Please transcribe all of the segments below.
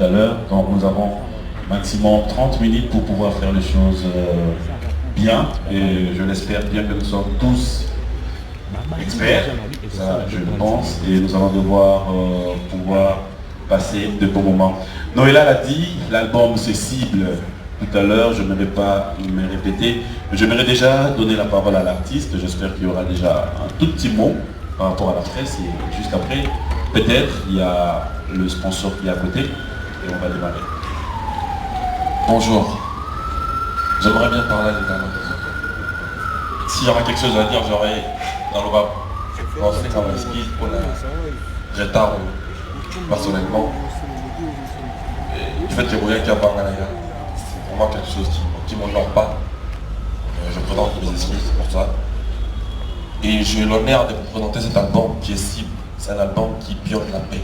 tout à l'heure. Donc nous avons maximum 30 minutes pour pouvoir faire les choses bien. Et je l'espère bien que nous sommes tous experts, ça je le pense. Et nous allons devoir pouvoir passer de bons moments. Noëlla l'a dit, l'album se cible tout à l'heure, je ne vais pas me répéter. J'aimerais déjà donner la parole à l'artiste. J'espère qu'il y aura déjà un tout petit mot par rapport à la presse. Et juste après, peut-être, il y a le sponsor qui est à côté. Et on va démarrer. Bonjour. J'aimerais bien parler de Ghana. S'il y aura quelque chose à dire, j'aurais dans le bas. Lancer comme explique pour la retard personnellement. Et du fait que vous êtes à Bangalaya, c'est vraiment quelque chose qui ne m'honore pas. Je présente mes excuses pour ça. Et j'ai l'honneur de vous présenter cet album qui est cible. C'est un album qui pionne la paix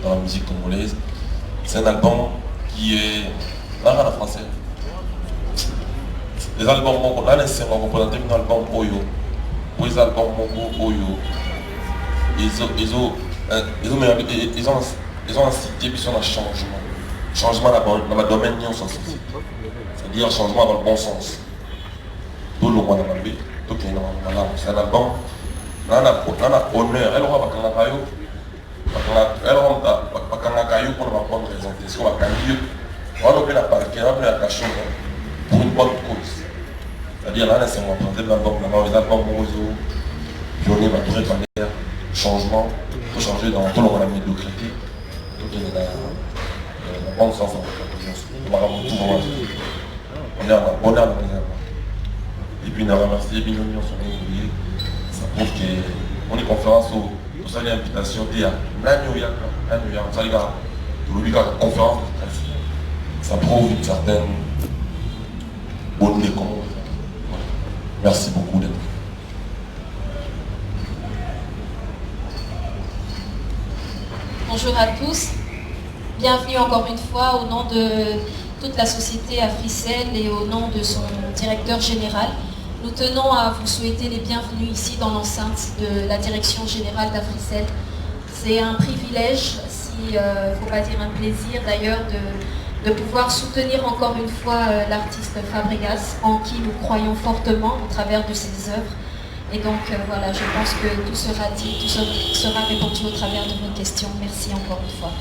dans la musique congolaise. C'est un album qui est là en français. Les albums Mongo, là c'est on représente un album Oyo. Pour les albums Mongo Oyo, ils ont incité sur un changement. Changement dans le domaine de la société. C'est-à-dire un changement dans le bon sens. Tout le monde a malvé. C'est un album. Là, on a honneur. Elle aura pas elle aura pas pour ne pas présenter. Ce qu'on va gagner. On va ouvrir la parquet, on va ouvrir la cachette pour une bonne cause. C'est-à-dire là, c'est mon présenté l'album, les albums Mozo, pionnier, ma tourée de changement, pour changer dans tout le monde la médiocrité. Donc il y a la bonne sens en on est en bonheur dans les albums. Et puis on a remercié les millions sur les oubliés. Ça prouve qu'on est conférence au sein de l'invitation d'IA. Ça les gars, la conférence de presse. Ça prouve une certaine bonne école. Merci beaucoup d'être. Bonjour à tous. Bienvenue encore une fois au nom de toute la société Africell et au nom de son directeur général. Nous tenons à vous souhaiter les bienvenus ici dans l'enceinte de la direction générale d'Africell. C'est un privilège, si faut pas dire un plaisir d'ailleurs, de pouvoir soutenir encore une fois l'artiste Fabregas, en qui nous croyons fortement au travers de ses œuvres. Et donc voilà, je pense que tout sera dit, tout sera répondu au travers de vos questions. Merci encore une fois.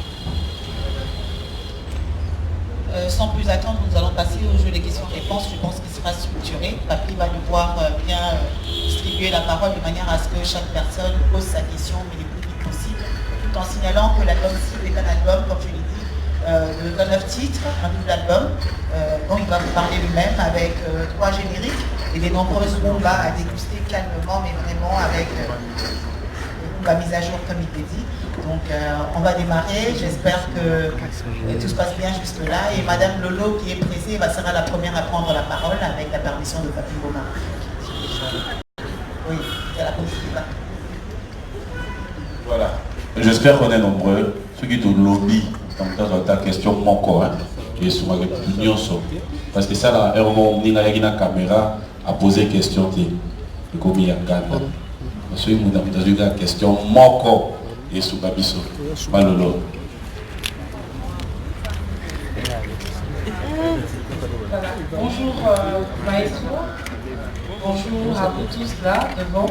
Sans plus attendre, nous allons passer au jeu des questions-réponses. Je pense qu'il sera structuré. Papi va devoir bien distribuer la parole de manière à ce que chaque personne pose sa question, mais le plus vite possible, tout en signalant que l'album cible est un album, comme je l'ai dit, de 29 titres, un double album, dont il va vous parler lui-même avec 3 génériques et des nombreuses bombas à déguster calmement, mais vraiment avec la mise à jour, comme il l'a dit. Donc on va démarrer, j'espère que tout se passe bien jusque là. Et Madame Lolo qui est pressée sera la première à prendre la parole avec la permission de Papi Boma. Oui, c'est la politique. Voilà. J'espère qu'on est nombreux. Ceux qui te lobby dans ta question, mon corps, et sur ma opinion, parce que ça, là, on a une caméra à poser question. Et comme il y a un gars, parce que nous avons une question, mon corps. Et sous Babiso, Malolo. Bonjour maestro, bonjour à vous tous là devant.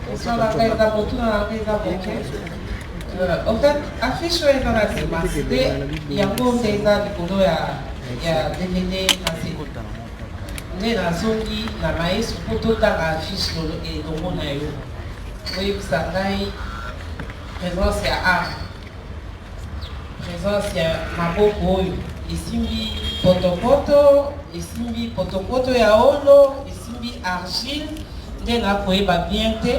Bonsoir la Reza Botou dans la Reza Boké. En fait, affiche est dans la cité, il y a beaucoup de gens qui il y a DVD assez. Mais la zone qui la maestro pour tout la affiche et dans mon aïe. Oui, vous savez. Présence ya art, présence ya maboko oyo esimbi potopoto, esimbi potopoto ya olo, esimbi argile nde nakoyeba bien te.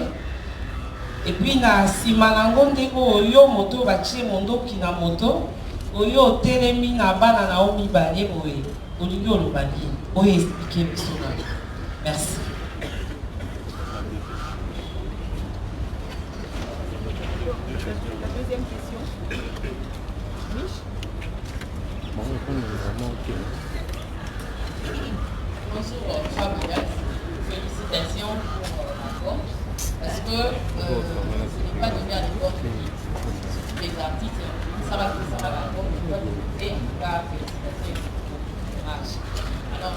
Et puis na nsima nango ndenge oyo moto batie mondoki na moto oyo otelemi na bana na yo mibale boye olingi oloba nini oyo explike biso na yo. Merci. La deuxième question. Bonjour Fabregas, félicitations pour l'album parce que ce n'est pas donné à l'époque les artistes, Alors,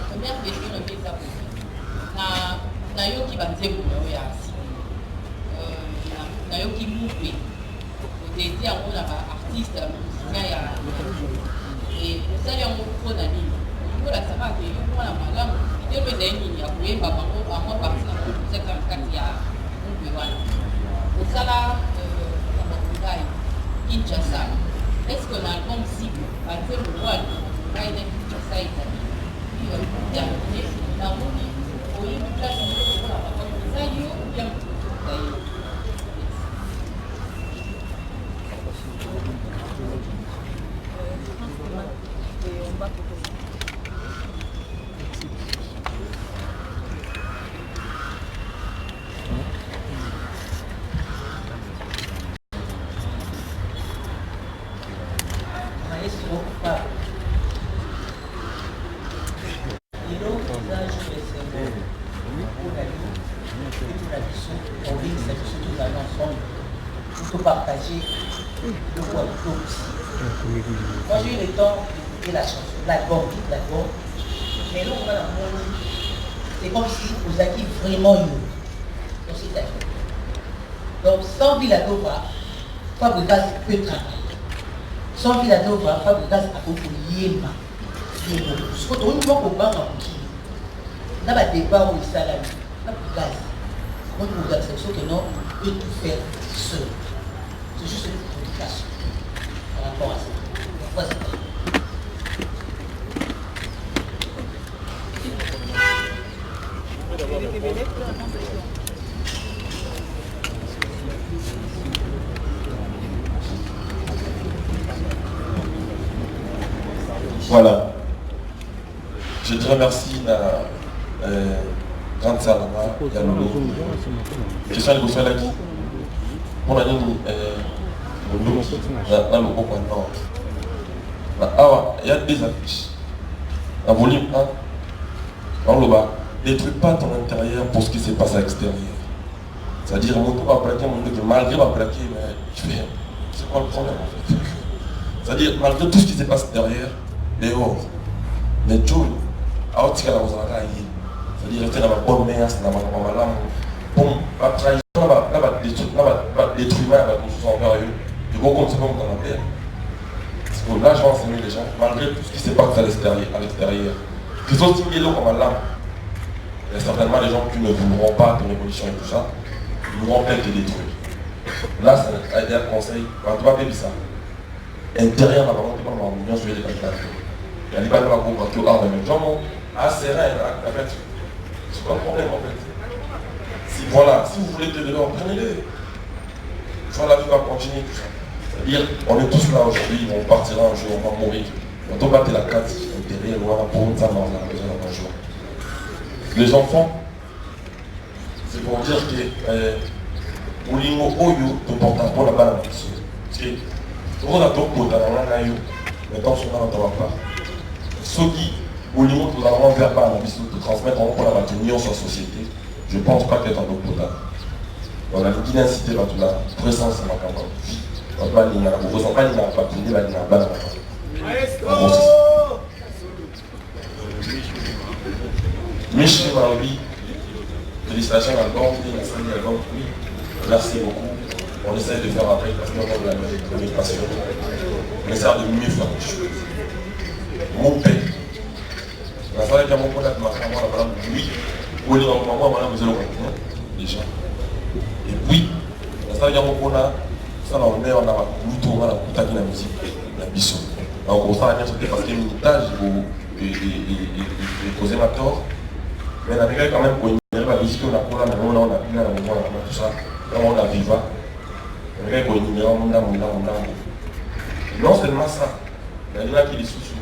première question, nayoki banzembo nayo ya asili nayoki mupe otete yango na baartiste musicien ya osali yango mpona nini okolakisaka ke yo mwana malamu idelo ezali nini ya koyemba bango bamwa parti na kokozeka na kati ya mupe wana osala ngai Kinshasa est-ce que na album cible banzembo wana ngai na Kinshasa ezali terminé namoni oyebi place mpona bakoni ezali yo bien partager le voix aussi. Moi j'ai eu le temps d'écouter la chanson, l'album, toute l'album. Mais là on va la voir. C'est comme si vous aviez vraiment eu. Donc sans Villanova, Fabregas peut travailler. Sans Villanova, Fabregas a beaucoup yéma. Parce que tout le monde comprend en qui. Là le débat où il s'est Fabregas. Donc vous acceptez que non, il peut tout faire seul. C'est juste une communication par rapport à ça. Voilà. Je dirais merci à Grande Salama, Yalolo. Question de vous là qui on a dit dans le groupe maintenant. Il y a des affiches. En volume 1, dans le bas, détruis pas ton intérieur pour ce qui se passe à l'extérieur. C'est-à-dire, mon tour va plaquer, mon tour, malgré va plaquer, mais je fais. C'est quoi le problème en fait? C'est-à-dire, malgré tout ce qui se passe derrière, dehors, mais tout, à autre chose, c'est-à-dire, rester dans ma bonne mère, dans ma maman, bon, la trahison, la détruire, la construction envers eux, du coup, comme c'est pas mon canapé. Là, je vais enseigner les gens, malgré tout ce qui se passe à l'extérieur. Qu'ils sont stimulés comme un lame. Il y a certainement des gens qui ne voudront pas ton évolution et tout ça, ils voudront peut-être te détruire. Là, c'est un conseil, quand tu vas faire ça, intérieur, on va monter par ma union sur les candidats. Il y a des balles à groupe, qui ont l'arme, mais gens, assez rien, en fait, c'est pas le problème en fait. Si voilà, si vous voulez te donner, prenez-les. Soit la vie va continuer, tout ça. C'est-à-dire, on est tous là aujourd'hui, on partira un jour, on va mourir. On doit battre la carte, derrière, voilà, pour une femme, on a besoin d'un jour. Les enfants, c'est pour dire que Oulingo Oyo te porte un peu la balle à la mission. Parce que, on a tout pour ta maman, mais tant qu'on n'en va pas. Ceux qui, Oulingo, tout d'abord, vers pas la mission, te transmettre en pour la maintenir sur la société, je ne pense pas qu'être un autre potable. On a une dynasté, là, toute la présence de ma campagne. On va aller dans la bourse, on va aller dans la patine, on va aller dans la balle. Michel Marobi, félicitations à l'album, oui, merci beaucoup. On essaie de faire après parce qu'on a de la communication. On essaie de mieux faire les choses. Mon père, la salle qui a mon contact, ma femme, la madame, oui, ou les enfants, madame, vous allez le déjà. Et puis, la salle qui a mon contact, ça, on a un plutôt on a la musique, la mission. Donc, on s'en a bien sauté parce qu'il y a une tâche et poser ma tort. Mais on a quand même pour une musique, on a pour la maison, on a bien la maison, on a tout ça. Là, on a viva. On a pour une numéro, on a. Non seulement ça, il y en a qui les sous-sous.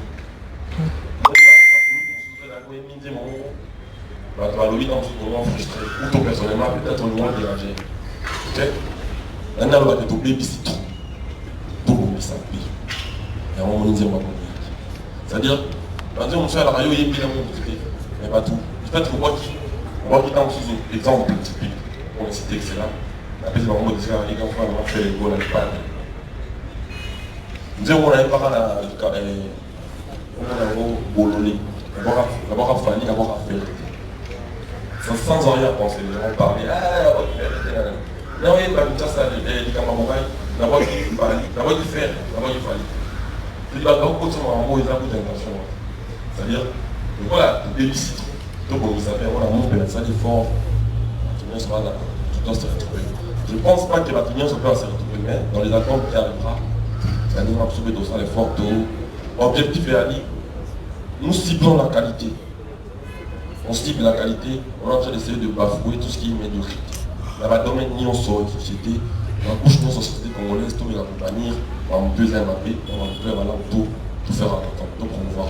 Tu vas le vivre dans ce moment frustré, ou toi personnellement, peut-être au moment dérangé. Ok? On a le droit de t'oublier, puis c'est trop. Tout le monde s'en plie. Et on va dire, c'est-à-dire, on dit, on fait à la radio, il y a bien mais pas tout. En fait, on voit qu'il dans sous exemple typique, on cite excellent. Après, c'est vraiment dire, les enfants, on fait les goals à l'Espagne. Nous avons un Bololé. D'abord à Fanny, d'abord à faire. Sans arrière-pensée, on parlait. Non, il y a pas ça, les Kamamouaï, d'abord il fallait, d'abord il faire, d'abord il fallait. C'est-à-dire, d'abord, quand on a un mot, il a beaucoup d'intention. C'est-à-dire, voilà, des visites. Donc, on vous appelle, voilà, mon père, ça dit fort. La sera là, tout doit se retrouver. Je ne pense pas que la Tunion se peut se retrouver, mais dans les accords qui arrivera, ça nous absorber dans ça les forts taux. Objectif est à dire, nous ciblons la qualité. On cible la qualité, on est en train d'essayer de bafouer tout ce qui est médiocrité. Dans le domaine ni on sort de société, dans la couche de la société congolaise, tout l'accompagner, on va deuxième appel, on va faire voilà, tout faire en temps, tout promouvoir.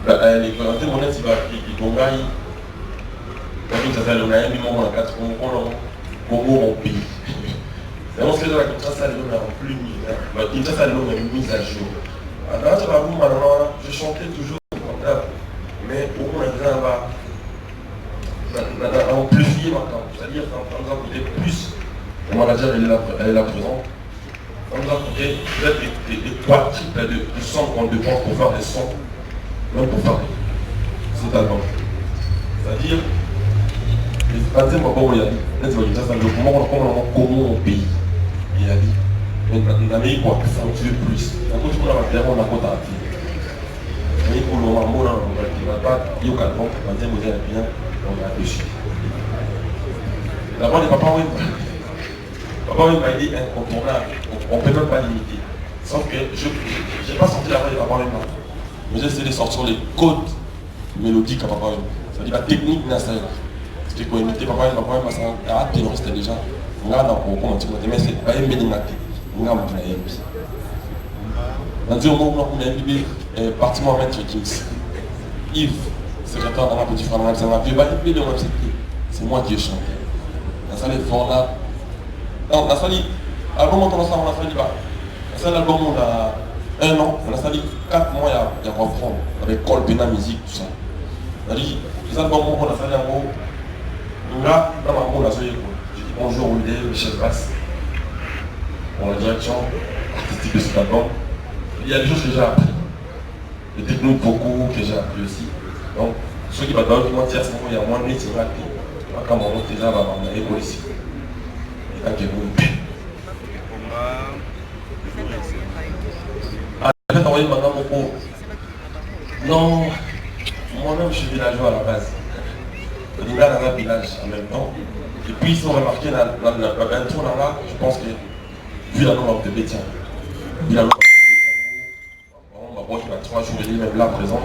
Les volontés monnaie, c'est qui Congaï, ça fait le Naïm, on a 4 Congo en pays. Mais on se fait de la Kinshasa, l'homme est plus mis. La Kinshasa, l'homme est mise à jour. Je chantais toujours mais au moins on planifié maintenant, c'est-à-dire qu'on nous a coûté plus, le manager elle est là présent, on nous a coûté peut-être des 3 triples de sons qu'on dépense pour faire des sons, même pour faire cet album. C'est-à-dire, les années où il y a dit, comment on paye, il a dit, mais on a mis pour accentuer plus. La couche qu'on a fait, on a côté à pied. Mais pour le moment, on ne va pas dire au calme, on va dire que vous êtes bien, on va dessus. D'abord, les papas m'a dit incontournable, on ne peut même pas limiter. Sauf que je n'ai pas sorti la voix des papas Wemba. Mais j'ai essayé de sortir les codes mélodiques à papa Wemba. C'est-à-dire la technique nationale. C'était qu'on imitait papa Wemba, c'est un terroriste déjà. On a mais c'est pas un médinaté. On a un dans le moment où on a bébé, parti-moi mettre Kings. Yves, secrétaire dans la petite frère, ça m'a fait c'est moi qui ai chanté. La salle est fort là. Non, la salle, l'album on a fait là. La salle, l'album on a 1 an, on a sali 4 mois, il y a reprendre avec Col Pena Musique, tout ça. C'est-à-dire, les albums on a sali en gros. Là, dans ma on a sali. J'ai dit bonjour Olivier, Michel Basse. Pour la direction artistique de cet album. Il y a des choses que j'ai appris. Des techniques beaucoup que j'ai appris aussi. Donc, ceux qui vont dans le mentir, c'est qu'il y a moins de métiers rapides. Quand on monte déjà, on a école ici. Et quand il y a une paix. En fait, envoyé maintenant beaucoup. Non, moi-même je suis villageois à la base. On est là dans un village en même temps. Et puis, ils ont remarqué dans un tour là, je pense que, vu la norme de Bétien, vu la norme il va 3 jours, il est même là présent.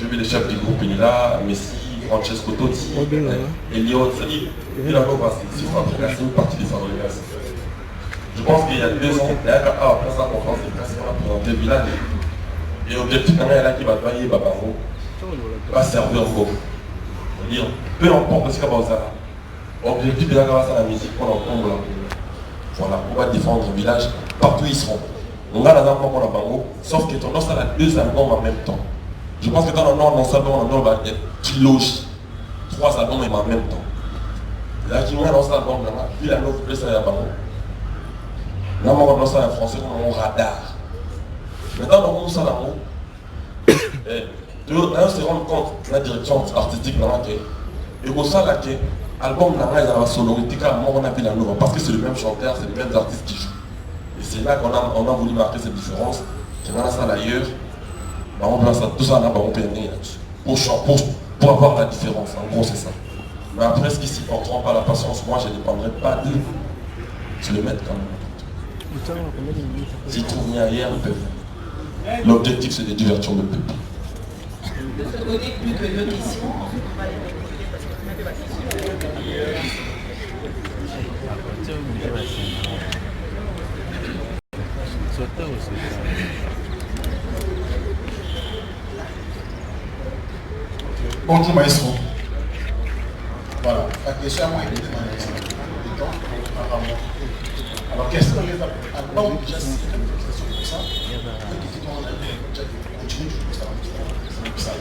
Je vais les chefs du groupe, il est là, Messi, Francesco Totti, Elliot, c'est-à-dire, il a c'est une partie des favoris. Je pense qu'il y a 2 ans, après sa conférence de presse, on a présenté le village. Et l'objectif, quand il y a là qui va travailler, Babango, va servir encore. C'est-à-dire, peu importe ce qu'il va faire. L'objectif de la musique, on en tombe là. Voilà, on va défendre le village, partout ils seront. On a la dame qu'on a bango, sauf que tendance à la 2 albums en même temps. Je pense que dans le nord, dans cet album, on va être trilogie. 3 albums en même temps. Là, qui nous a dans cet album, il a l'autre place à bango. Là, on a dans ça en français, on a un radar. Maintenant, on a ça dans le on se rend compte de la direction artistique dans laquelle. Et pour ça, l'album, il a la sonorité, car on a vu la nouvelle, parce que c'est le même chanteur, c'est les mêmes artistes qui jouent. Et c'est là qu'on a voulu marquer cette différence. On a ça d'ailleurs, on place tout ça là, on peut venir pour avoir la différence. En gros, c'est ça. Mais après, ce qui s'y porteront par la patience, moi, je ne dépendrai pas d'eux. Je le mets quand même. S'ils trouvent mieux ailleurs, ils peuvent. L'objectif, c'est de divertir le peuple. De ce côté, plus que 2 questions. Bonjour maestro. Voilà, la question a été alors quels sont les albums déjà c'est une question comme ça continue comme ça.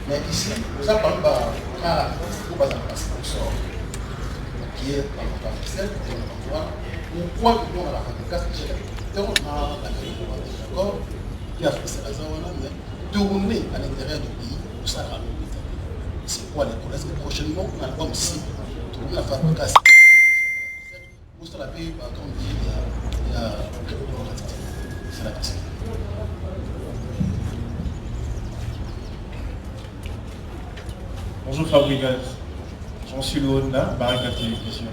Mais ici, nous avons parlé de pas qui est dans notre officiel, pourquoi nous avons la casse acteur, on a d'accord, qui a fait ça, mais tourner à l'intérieur du pays, pour ça, c'est quoi les collèges? Prochainement, on a l'album cible, tourner la fabrication. Pour ça, la paix, comme on dit, il y a c'est la question. Bonjour Fabregas, j'en suis Louona, Baraka Télévision.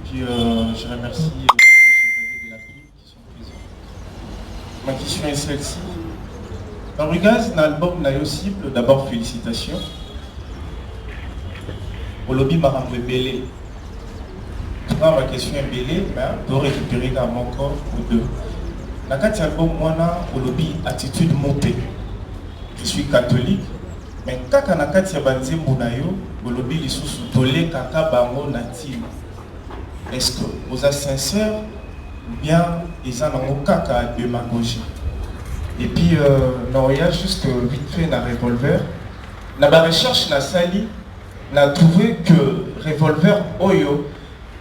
Puis je remercie les chevaliers de la ville qui sont présents. Ma question est celle-ci. Fabregas, l'album Nayo Cible, d'abord félicitations. Au lobby Marambo Belé. Ma question est belée, mais pour récupérer dans mon corps ou deux. Dans cet album, moi, au lobby attitude montée. Je suis catholique. Mais quand on a fait ce mbunayo, le lobby est sous tolé kaka bango native. Est-ce que vous êtes sincère ou bien ils ont un kaka démagogie? Et puis, non, il y a juste vite fait un revolver. Dans la recherche, na sali, on a trouvé que revolver Oyo,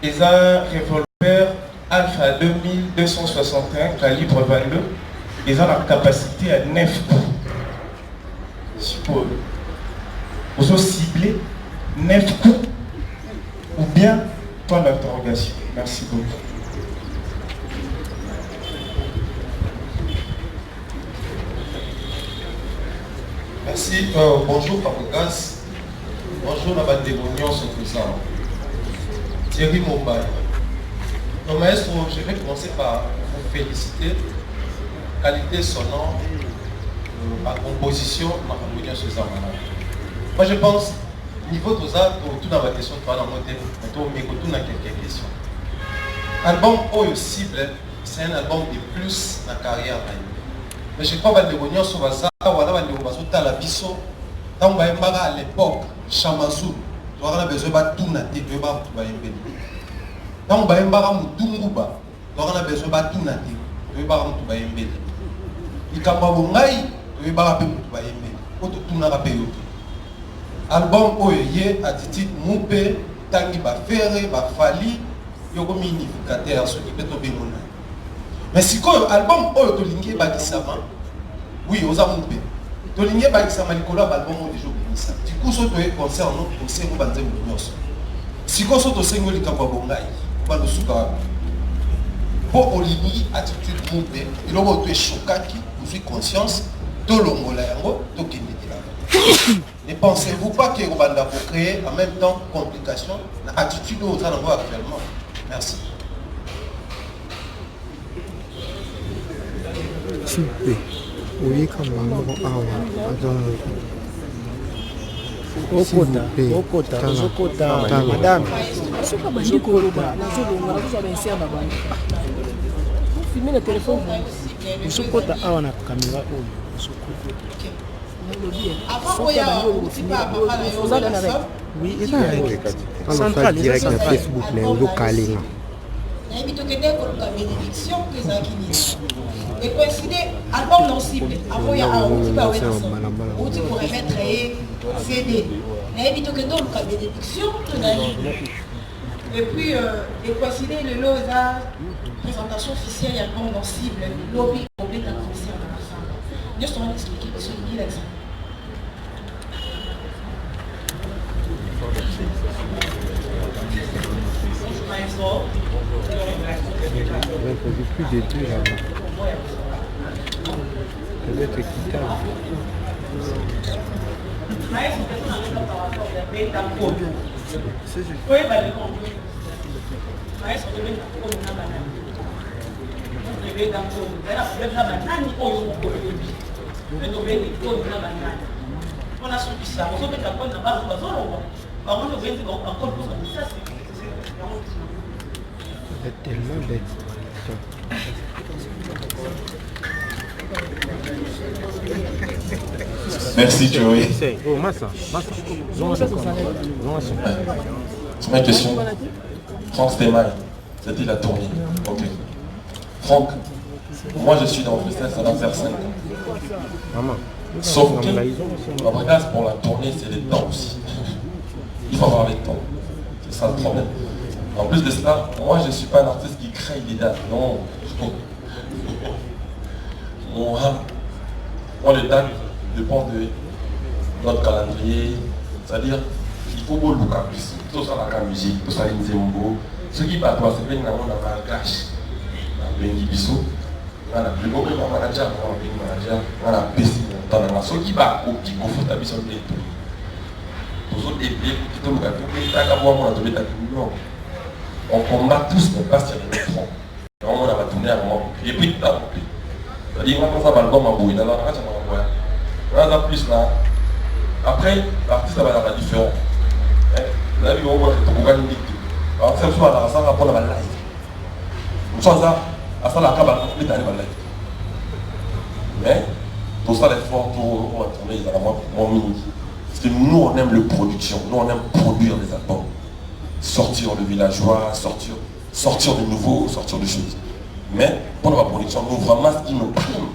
ils ont un revolver Alpha 2261 calibre 22. Ils ont la capacité à 9 coups. Suppose. Vous avez ciblé 9 coups ou bien point d'interrogation. Merci beaucoup. Merci. Bonjour Fabregas. Bonjour la bande de l'Union sur tout ça. Thierry Mumbai. Donc maestro, je vais commencer par vous féliciter. Qualité sonore, ma composition, ma composition sur ça. Moi je pense, niveau de ça, tout dans ma question, tu vas dans mon thème, mais tout dans quelques questions. Album Oyo Cible, c'est un album de plus dans la carrière. Mais je crois que les Oignons sont ça, voilà, les Oignons sont à la biso. Tant qu'on va à l'époque, Chamazou, tu auras besoin de tout naté, tu vas tout bailler. Tant qu'on va à Moutoumouba, tu auras besoin de tout naté, tu vas tout bailler. Il y a un tu vas tout bailler. Tout n'a pas payé. Album Oye, attitude Moupé, Tangi Bafere, Bafali, Yoko Minificateur, ce qui peut tomber mon nom. Mais si l'album Oyo Tolingue Bakisama, oui, aux Amoupé. Tolingue Bakisama, Nicolas, l'album Oyo déjà Benissa. Du coup, ce qui est concerne nous, c'est nous Banzem Mounios. Si vous avez un peu de Kababongaï, vous allez le soukawa. Pour Olingi, attitude Moupé, il y a un chokaki, vous avez conscience, tout le monde est là, tout le monde est là. Ne pensez-vous pas que Rwanda peut créer en même temps complications, l'attitude aux gens actuellement? Merci. Oui, comme madame. Filmez le téléphone. Oui, central direct sur Facebook, mais au local. Et coïncider, album non cible. Avant, il y a un outil pour remettre CD. Mais il y a une bénédiction. Et puis, et coïncider le lot de la présentation officielle, album non cible, lobby complet dans l'officiel de l'ensemble. Nous sommes expliqués sur l'exemple. Plus de deux là-bas. Ça doit être équitable. C'est tellement bête. Merci Joey. Oh, massa. C'est ma question. Franck Stémaille, c'était la tournée. Ok. Franck, moi je suis dans le festival, ça va faire 5 ans. Sauf que la bagasse pour la tournée, c'est le temps aussi. Il faut avoir le temps. C'est ça le problème. En plus de cela, moi je ne suis pas un artiste qui crée des dates. Non. Moi, les dates dépendent de notre calendrier. C'est-à-dire, il faut beaucoup de plus. Tout ça, la musique, tout ça, l'inzembo. Ce qui va toi, c'est que nous avons un cash. Nous avons un bisou. Nous avons un plus gros manager, nous avons un PC. Ce qui va au pic, au fond, tu as besoin de tout. Tous autres épées, tout le monde, on combat tous, mais pas sur les troncs. On va tourner à un moment. Et puis, tu as compris. C'est-à-dire, on va l'album à bouillir. On a plus là. Après, l'artiste va avoir différent. Là, il va avoir un peu de temps. Alors, c'est soit à la rapport à la live. Soit ça, à ça, la cabane, on peut aller à la live. Mais, pour ça, l'effort, on va tourner, ils ont moins mini. Parce que nous, on aime le production. Nous, on aime produire des albums. Sortir le villageois, sortir de nouveau, sortir de choses. Mais pour la production, nous vraiment ce qui nous prime,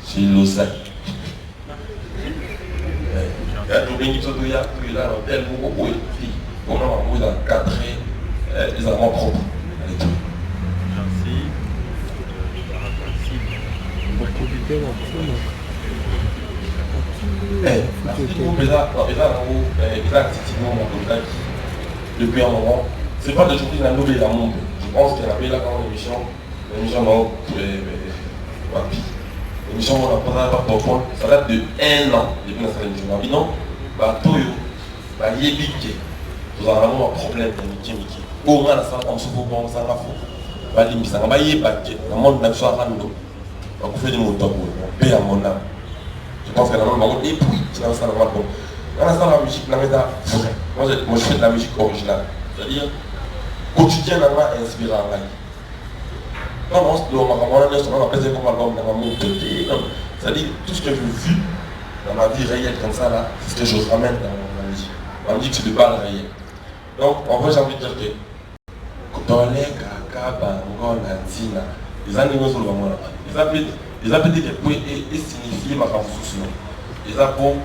c'est l'oseille. Il y a des gens qui sont là, tel beaucoup de filles. On a un cadré, les amants propres. Merci. Depuis un moment, c'est pas de journée la nouvelle monde. Je pense qu'il y avait là quand l'émission non, l'émission on a pas pour ça date de 1 an depuis notre émission. Non, Toyo, Yébike, nous avons un problème de Mickey. Au moins la salle on se voit bon ça va fou. Limisa, on va Yébike, le monde n'a pas rando. On fait des mots top, on paie à mon âme. Je pense qu'elle a un moment et puis c'est dans ça le bon. Dans la musique, moi je fais de la musique originale. C'est-à-dire, quotidien, on m'a inspiré en live. Non, on appelle ça comme album, c'est-à-dire, tout ce que j'ai vu dans ma vie réelle comme ça, là, c'est ce que je ramène dans la musique. La musique, c'est de balles réelles. Donc, en vrai, j'ai envie de dire que dans les caca, bango, nantina, les animaux sont vraiment là. Ils appellent des points et signifient ma renforcement. Ils appellent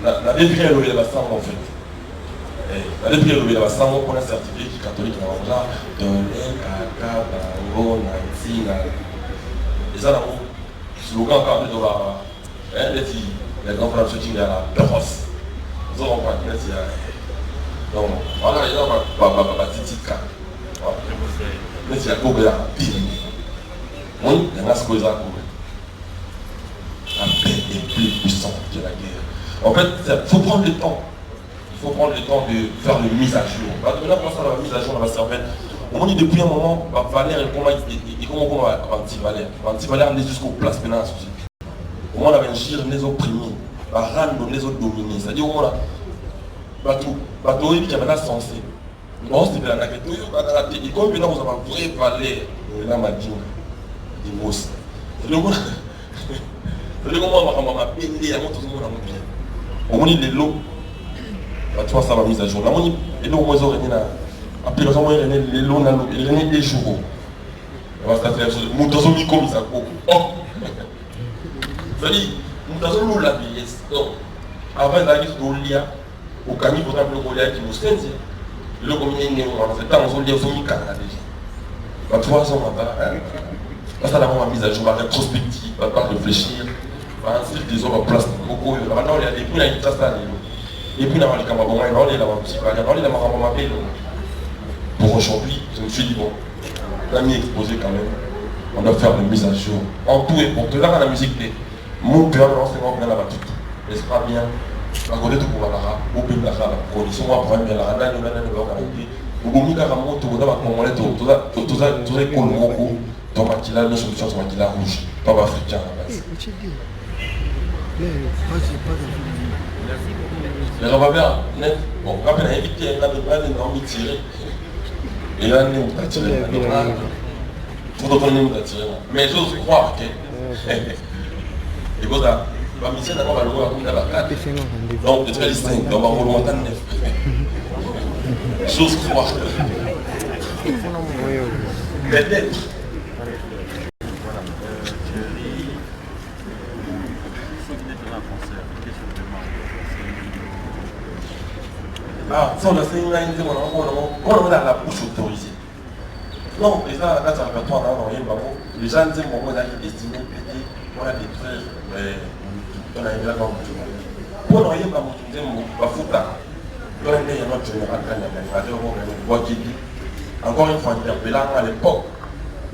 la déprière de la bassin en fait. La déprière de la bassin, on a un certificat qui est catholique dans le genre de l'Ekaka, Bango, Nantina. Et ça, le slogan encore de la. Les grands frères de la Pérosse. Ils ont pas dit. Donc, voilà, il y a un petit cas. Mais il y a un peu de la pire. Oui, il y a un peu de la pire. La paix est plus puissante que la guerre. En fait, il faut prendre le temps. Il faut prendre le temps de faire une mise à jour. Maintenant, pour ça, la mise à jour, on va servir. On dit depuis un moment, Valère et comment on va anti-Valère. Anti-Valère, on est jusqu'aux places pénales à la société. On a un gire, les opprimés, rendre les autres dominés. C'est-à-dire, on a bateau qui avait la sensé. Non, c'est la naquette. Et comme maintenant, vous avez un vrai Valère, là, ma dîme, des mots. C'est-à-dire, le moment où on m'a péné, il y a tout le monde bien. On dit les lots, tu vois ça va mise à jour. On dit les lots, moi, ils ont après les lots, ils ont des jours. On va faire la chose. Nous avons mis comme ça. C'est-à-dire, nous avons la vieillesse. Donc, avant d'aller au lia, au camion, pour exemple, le lia qui nous sent, le combien il est, on a fait tant, on a mis Canada déjà. Tu vois ça, on va pas. Ça, la mise à jour, la rétrospective, on va pas réfléchir. Ensuite, des hommes en place, beaucoup, il y a des poules à une tasse à et puis, il y a des camarades, il y a des pour aujourd'hui, je me suis dit, bon, on a mis exposé quand même, on doit faire une mise à jour. En tout et pour tout, là, la musique, mon père, l'enseignement, bien là-bas, n'est-ce pas bien? La côté de Koualara, au pays de la condition, moi, pour bien la rada, il y a une localité. Vous avez carrément tout, vous avez tout ça, tout les colons, dans Makila, nos solutions sur Makila rouge, pas africain à la base. Les ravavers, bon, quand on a invité, il y a des normes tirées. Et là, on a tiré. Il faut qu'on ait tiré. Mais j'ose croire que. Et comme ça, la mission d'abord va le voir comme la 4. Donc, de 5, donc on va remonter à 9. J'ose croire que. Peut-être. Ah, ça on a fait une ligne, on a la bouche autorisée. Non, et ça, là, ça répertoire, les gens disent, bon, on a estimé, pété, on a des trucs, on a une là comme tout le monde. Pour nous, il y a pas beaucoup de temps, on a une autre génération, encore une fois, interpellant à l'époque,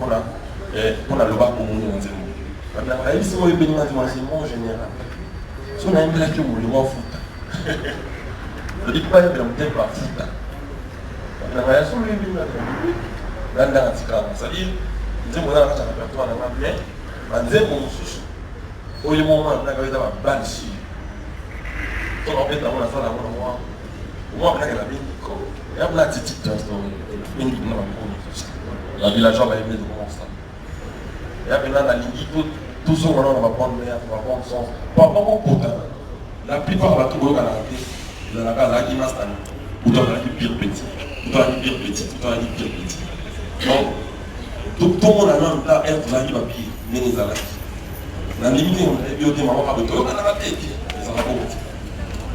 on a le bas pour nous dans Zemmour. Maintenant, il y a ici, on est béni dans Zemmour en général. Si on a une blague, on le voit foutre. Je dis pas que l'on ne pas foutre. Maintenant, il y a sur le béni dans le Tika. C'est-à-dire, Zemmour dans le répertoire, on a bien, mais Zemmour, au moment où on a eu la balle ici, on a fait la salle à moi. Moi, on a la vie. Il y a une attitude dans la villageoise va aimer de comment ça. Il y a maintenant la ligne, tout ce qu'on va prendre, on va prendre sens. Pas beaucoup pourtant. La plupart va tout regarder dans la case qui m'a stagné. Ou dans la pire petit. Ou dans la pire petit. Ou dans la pire petit. Donc, tout le monde a même là, elle va y papier, mais les alaki. La limite, on a dit, maman, pas de toi, on a la tête. Ça va pas beaucoup.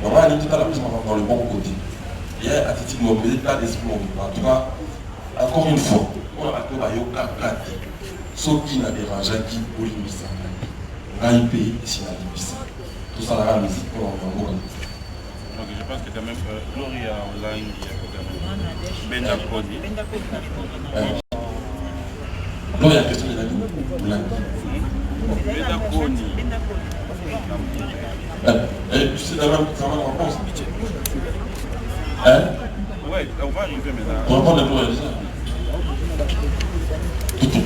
On a limité à la plus dans le bon côté. Il y a une attitude mauvaise, pas d'esprit mauvais. En tout cas, encore une fois, on a appelé Bayoka Kati. Ce qui n'a dérangé qui pour l'immission. RIP et Sinalibissa. Tout ça, la musique, on va voir. Donc je pense que quand même, Gloria Online, il y a quand même Benda Koni. Gloria, question de la vie. Benda Koni. C'est la même réponse. Hein? Ouais, on va arriver maintenant. Pour répondre à Gloria,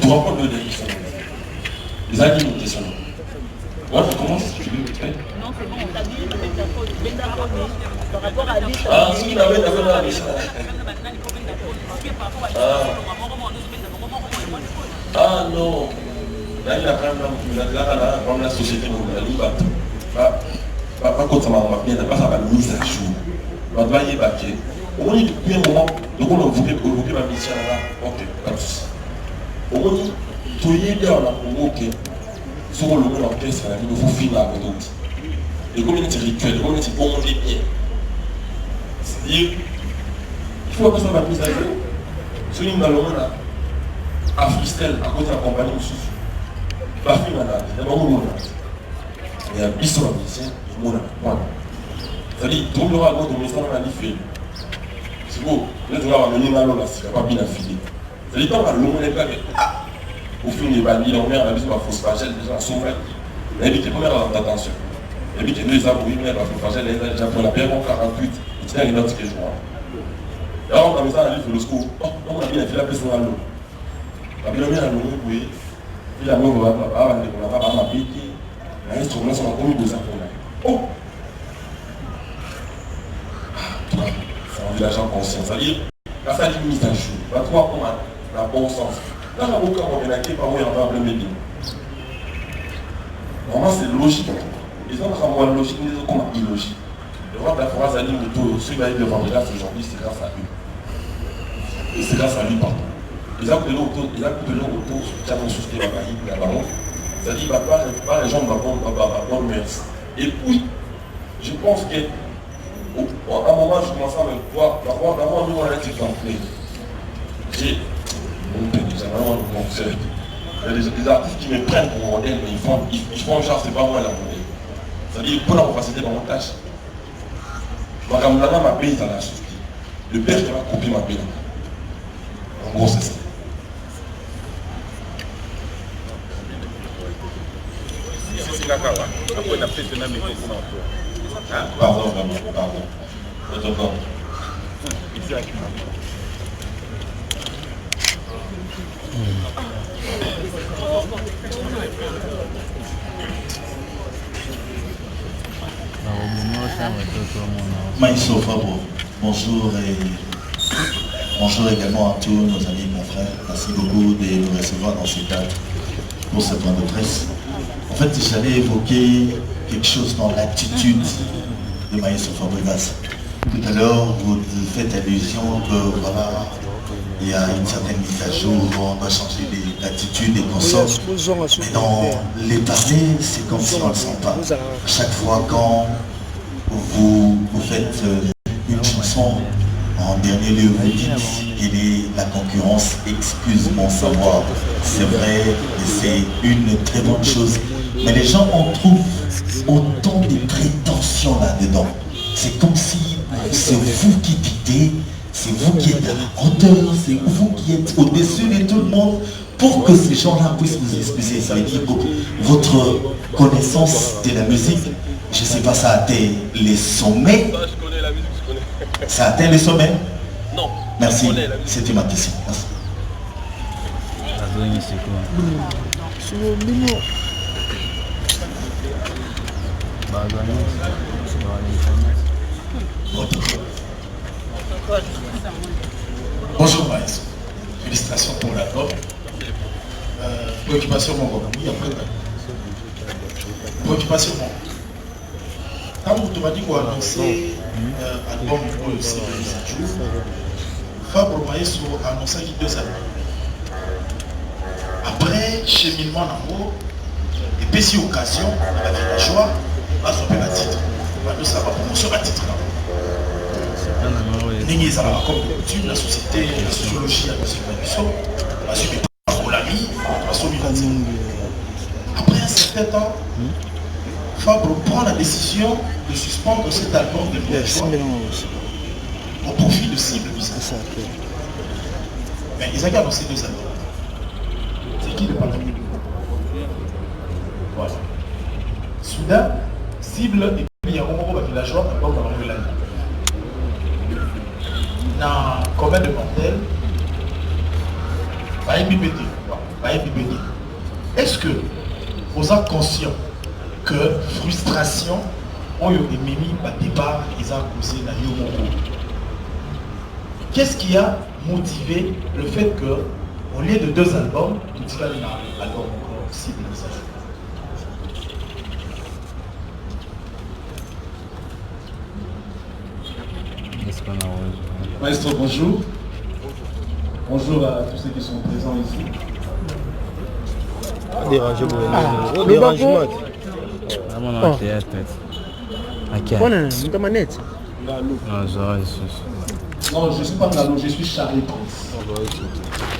pour répondre à des questions. Les amis, une question. Ouais, je commence, tu veux vite fait. Non, c'est bon, on t'a dit Benda Koni par rapport à l'île. Ah, si, il avait la liste. Ah non. Là, il a quand même la société mondiale. Pas contre ça, mais il n'a pas sa mise à jour. On va y baquer. Au moins, depuis un moment, donc on a occupé ma mission là. Ok, pas de souci. Au moins, tout y est bien, on a convoqué. Sur le monde orchestre, il faut finir avec d'autres. Les communautés rituelles, les communautés bon, on est bien. C'est-à-dire, il faut que ça va mise à jour. Ce qui est dans le monde là, à Fristel, à côté de la compagnie de Soussou. Pas finir là, il y a pas beaucoup de monde. Il y a Bissot la musicien, il y a monde. C'est-à-dire, tout le monde a le message dans la fait. C'est beau, là, tu vas ramener là, c'est pas bien affilé. C'est-à-dire, quand le monde est pas au fil des bannis, on met à la mise à fausse pagelle, déjà, son frère. Et puis, première attention. Et puis, les arbres, oui, mais la fausse pagelle, elle est déjà pour la paire en 48, il tient une autre qui est jouant. Et alors, on a mis ça dans le livre de l'osco. Oh, on a mis la fille à personne à l'eau. On a mis la l'eau, oui. Puis la main, on va pas m'appeler. L'instrument, c'est encore mis de ça pour là. Oh! C'est un village conscient. C'est-à-dire, quand ça limite à jour, pas trois points, dans le bon sens. Là, on a beaucoup de gens qui ont un problème médical. Normalement, c'est logique. Les gens ont moins logique, mais ils ont comment illogique. Le roi de la phrase a dit que ceux qui arrivent devant grâce aujourd'hui, c'est grâce à eux. Et c'est grâce à lui, pardon. Les actes de l'eau autour, qui ont souscrit la Bahie, la baronne, c'est-à-dire pas les gens de la bonne mœurs. Et puis, je pense qu'à un moment, je commençais à me voir, d'abord, nous, on a été exemplaires. J'ai vraiment le concert. Il y a des artistes qui me prennent pour mon modèle, mais ils font genre, c'est pas moi la modèle. C'est-à-dire, pour la facilité dans mon tâche. Ma camarade m'a payé dans la chose. Le père qui m'a coupé ma paye. En gros, c'est ça. Pardon, pardon. Maïso Fabo, bonjour et bonjour également à tous nos amis, mon frère. Merci beaucoup de nous recevoir dans cette date pour ce point de presse. En fait, j'allais évoquer quelque chose dans l'attitude de Maïso Fabregas. Tout à l'heure, vous faites allusion que voilà, il y a une certaine mise à jour, on doit changer d'attitude et qu'on sort. Mais dans les parler, c'est comme si on ne le sent pas. À chaque fois quand vous faites une chanson, en dernier lieu, vous dites quelle est la concurrence, excuse mon savoir. C'est vrai et c'est une très bonne chose Mais les gens en trouvent autant de prétentions là-dedans. C'est comme si c'est vous qui dictez, c'est vous qui êtes à la hauteur, c'est vous qui êtes au-dessus de tout le monde pour que ces gens-là puissent vous expliquer. Ça veut dire que votre connaissance de la musique, je ne sais pas, ça atteint les sommets. Ça atteint les sommets? Non. Merci, c'était ma question. Merci. Bonjour Maïs, félicitations pour l'album. Préoccupation mon gars, oui après. Préoccupation mon. Quand vous m'avez dit qu'on a annoncé l'album pour le CD Fabre Maïs a annoncé 2 albums. Après, cheminement en haut, et puis si occasion, on a fait la joie, on va sauver la titre. On va nous savoir promotion à titre là. N'est-ce pas comme d'habitude, la société, la sociologie, la musique, la suite pour l'ami, la sauver la titre. Après un certain temps, Fabre prend la décision de suspendre cet album de choix au profit de cible business. Mais ils ont annoncé 2 albums. C'est qui le patron? Voilà. Soudain, cible et puis il y a un moment où villageois qui va dans le l'année. Dans combien de mortels? Est-ce que vous êtes conscient que frustration, on y a des mimi par départ, ils ont causé la Yomoko? Qu'est-ce qui a motivé le fait que, au lieu de 2 albums, tout cas, il y a un album cible? Maestro, bonjour. Bonjour à tous ceux qui sont présents ici. Non, je ne suis pas Ngalo, je suis Charlie Prince.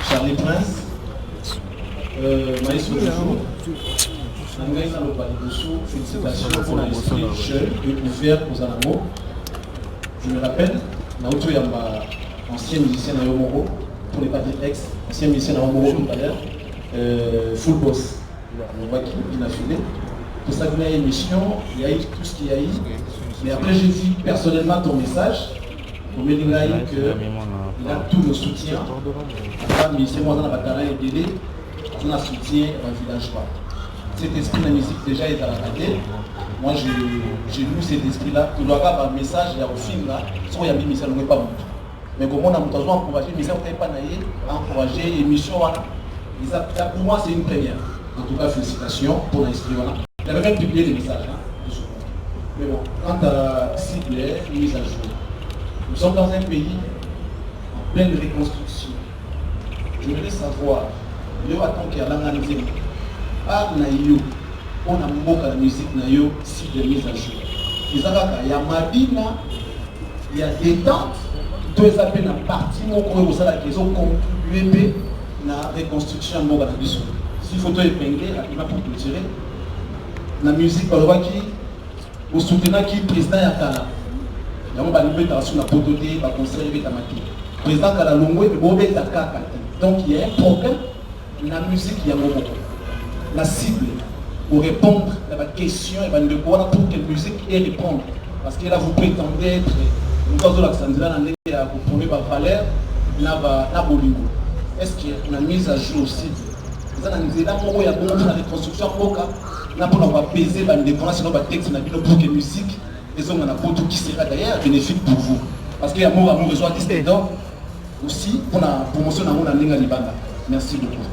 Charlie Prince. Maestro, bonjour. Félicitations pour l'esprit jeune et ouvert aux animaux. Je me rappelle, Naoto Yamba, ancien musicien à Yomoro, pour ne pas dire ex, ancien musicien à Yomoro tout à l'heure, Full Boss, on voit qu'il a filé. Pour sa première émission, il y a eu tout ce qu'il y a eu. Mais après, j'ai vu personnellement ton message, pour me dire qu'il a tout le soutien. C'est moi dans la bataille et délai, on a soutien dans le village. Cet esprit de la musique déjà est à la tête. Moi j'ai lu cet esprit-là. Il doit avoir un message, il y a un film là, si il y a mis ça ne pas beaucoup. Mais comme on a encouragé, mais ça ne pas encourager l'émission. Pour moi c'est une première. En tout cas, félicitations pour l'esprit. Il avait même publié des messages. Mais bon, quant à cible, une mise à jour. Nous sommes dans un pays en pleine reconstruction. Je voudrais savoir, il y a tant qu'il y a l'analyse. Ah, naïo, on a beaucoup de musique naïo si de mise à jour. Il y a Mabina, il y a détente, tout ça peut être partie mon corps ça la question contribuer à la reconstruction de la vie. Si photo épinglée, il va pour tirer. La musique, on voit qui, au soutenant qui président Yakala. Il y a un peu sur la pototé, la conseil de Tamaki. Président Kalalongo et Bobé Takaka. Donc il y a un problème. La musique, il y a un moment. La cible pour répondre à la question et de voir pour quelle musique et répondre. Parce que là vous prétendez être nous avons l'accent vous prenez ma valeur na bolingo. Est-ce qu'il y a une mise à jour aussi? Vous analysez là pour il y a beaucoup de reconstruction pour là pour avoir baisé la défense sinon texte na bino pour que musique les hommes on a pour tout qui sera d'ailleurs bénéfique pour vous. Parce qu'il y a amour besoin d'histoire donc aussi pour la promotion dans mon linga libanda. Merci beaucoup.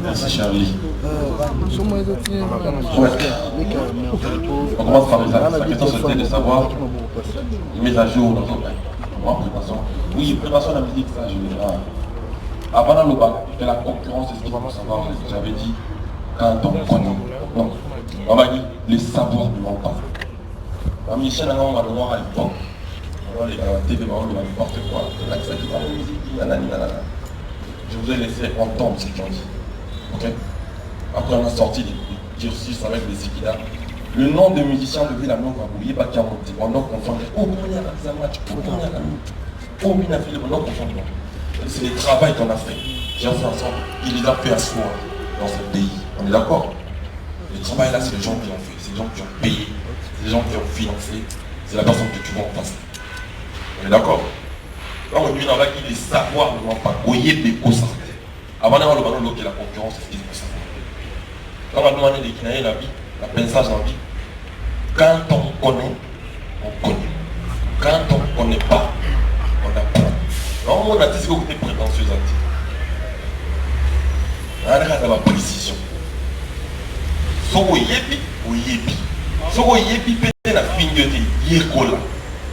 Merci Charlie. On commence par la question c'était de savoir une mise à jour dans notre préparation. Oui, préparation de la musique, ça je vais dire. Avant dans le bac, il fait la concurrence de ce qu'il faut savoir. J'avais dit quand on connaît. Donc, on m'a dit les savoirs ne manquent pas. La Michel on va le voir à l'époque. On va les TV, on va n'importe quoi. L'accès qui va la musique, nanana. Je vous ai laissé entendre ce qu'ils ont dit. Ok. après on a sorti des cursus avec les Zikida. Le nom de musicien de Villanova, vous voyez pas qui a monté, on doit confondre. Oh, il y a un match, oh, il y a un oh, il y a on doit confondre. C'est le travail qu'on a fait. J'ai fait ensemble, il les a fait asseoir dans ce pays. On est d'accord? Le travail là, c'est les gens qui l'ont fait, c'est les gens qui ont payé, c'est les gens qui ont financé, c'est la personne que tu vois en face. On est d'accord? Là, on dit dans la qui les savoirs ne vont pas. Voyez des causes. Avant d'avoir le ballon qui est la concurrence, c'est ce que ça. Quand on va demander de qui la vie, la pensage en vie, quand on connaît, on connaît. Quand on ne connaît pas, on apprend. Non, on a dit ce que vous êtes prétentieux à dire. On a la précision. So vous yebi, vous yebi. So vous yebi, peut-être la fin de yekola.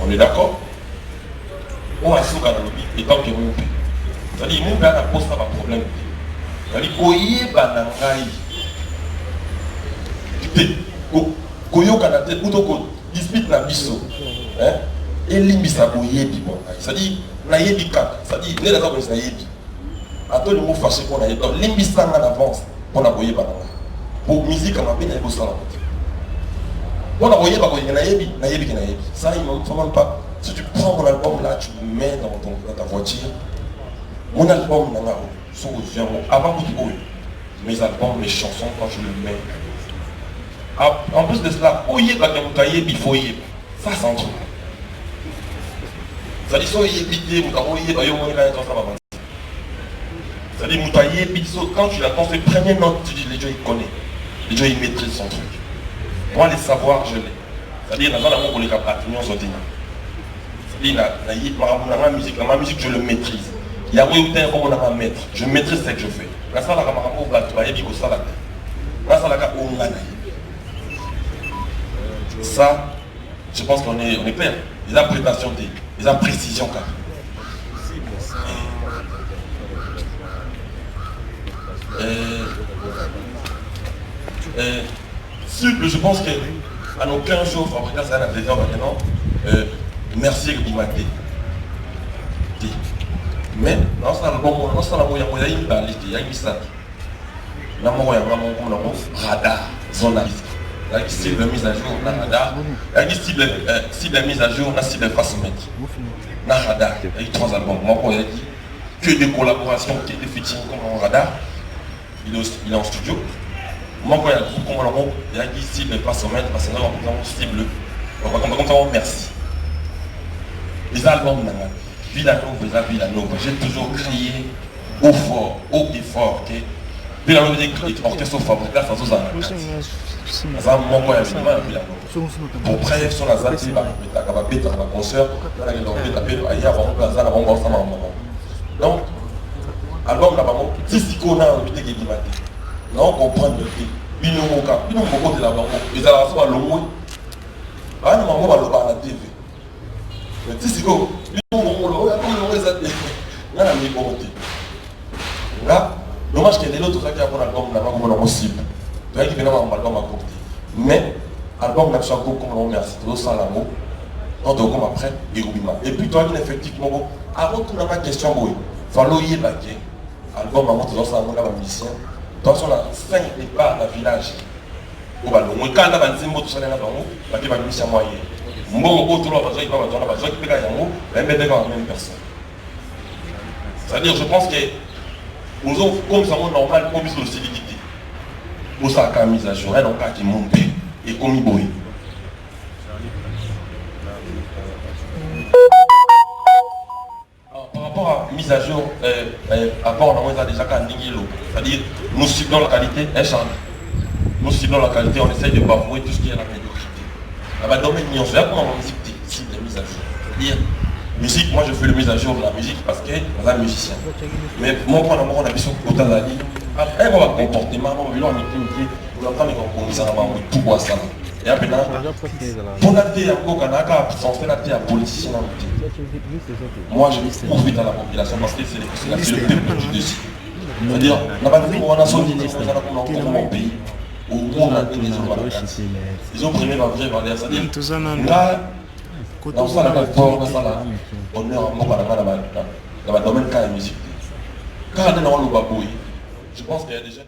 On est d'accord? On a ce qu'on a dit, et tant que vous pouvez. C'est-à-dire, mon père n'a pas de problème. C'est-à-dire, vous yebi, banangaï. Koyo kanate, ou toko dispute na biso. Et limbisa vous yebi. C'est-à-dire, na yebi kaka. C'est-à-dire, les gens qui na yebi. À tout le monde fâché qu'on a yebi. Limbisa en avance, on a voyé banangaï. Pour musique, on a bien évolué ça. On a voyé na yebi. Ça, il ne faut même pas. Si tu prends mon album là, tu le mets dans ta voiture. Mon album, avant tout, mes albums, mes chansons, quand je le mets. En plus de cela, il faut y ça s'en trouve. Ça dit, ça dit, quand tu attends ces premières notes, tu dis, les gens ils connaissent. Les gens ils maîtrisent son truc. Moi, les savoirs, je l'ai. C'est-à-dire, dans la pour les capatrions, ma musique, je le maîtrise. Il y a un temps comme on a un maître. Je maîtrise ce que je fais. Ça, je pense qu'on est clair. Les interprétations, les imprécisions. Je pense qu'à aucun jour, Fabrica, ça a plaisir maintenant. Merci Guimaté. Mais dans ce album, il y a une balise, il y a une message. Il y a un radar, zonaliste. Il y a une cible de mise à jour, un radar. Il y a une cible de mise à jour, un cible de facemètre. Un radar. Il y a eu 3 albums. Moi, il y a dit que des collaborations qui étaient featuring comme un radar. Il est en studio. Moi, il y a un groupe comme un il y a une cible de facemètre, parce que là, on a une cible. On va comme ça, merci. Les albums, Villanova, j'ai toujours crié haut et fort. Villanova, orchestre Fabrica, ça se ça mon point évidemment pour près sur la zati la concert donc album là bas si qu'on a invité qui m'a dit non comprendre le truc bino moka de la banque ils allaient sur le mot ah non maman va le voir à la TV mais si qu'on bino moka là la mi côté là dommage qu'il y ait l'autre qui a pour l'album là comme on cible. Donc il vient un album à côté. Mais album n'a pas comme on merci tout ça l'amour. On doit comme après et puis toi effectivement avant tout dans ma question boy. Fallo y baquer. Album à monter dans ça on a un musicien. Toi on a 5 départs dans village. Au ballon. Moi quand on a 25 mots tout ça là dans parce que va musicien moyen. Mon autre là parce qu'il va dans la base qui pega yango, même des gars même personne. C'est-à-dire je pense que nous avons comme ça normal comme sur solidité. Pour ça, quand mise à jour, elle n'a pas qui monte et comme il bouille. Par rapport à mise à jour, on a déjà c'est-à-dire nous ciblons la qualité, nous ciblons la qualité, on essaye de bafouer tout ce qui est la médiocrité. Là-bas, dans mes millions, c'est comment la musique cible les mises à jour. C'est-à-dire, musique, moi je fais le mise à jour de la musique parce que je suis un musicien. Mais mon point d'amour, on a vu sur Kotazali. Après, on va comportement, on va intimité, on va prendre comme ça, on va tout voir ça. Et après, on a été un Kanaka, sans faire la terre politicien. Moi, je trouve vite dans la population parce que c'est le peuple du dessus. C'est-à-dire, on n'a pas dit qu'on a sorti dans mon pays, où on a des vacances. Ils ont pris ma vraie valeur, c'est-à-dire, là, dans ça, on est en dans le domaine de la musique. Quand on est dans le babouille, je pense qu'il y a des gens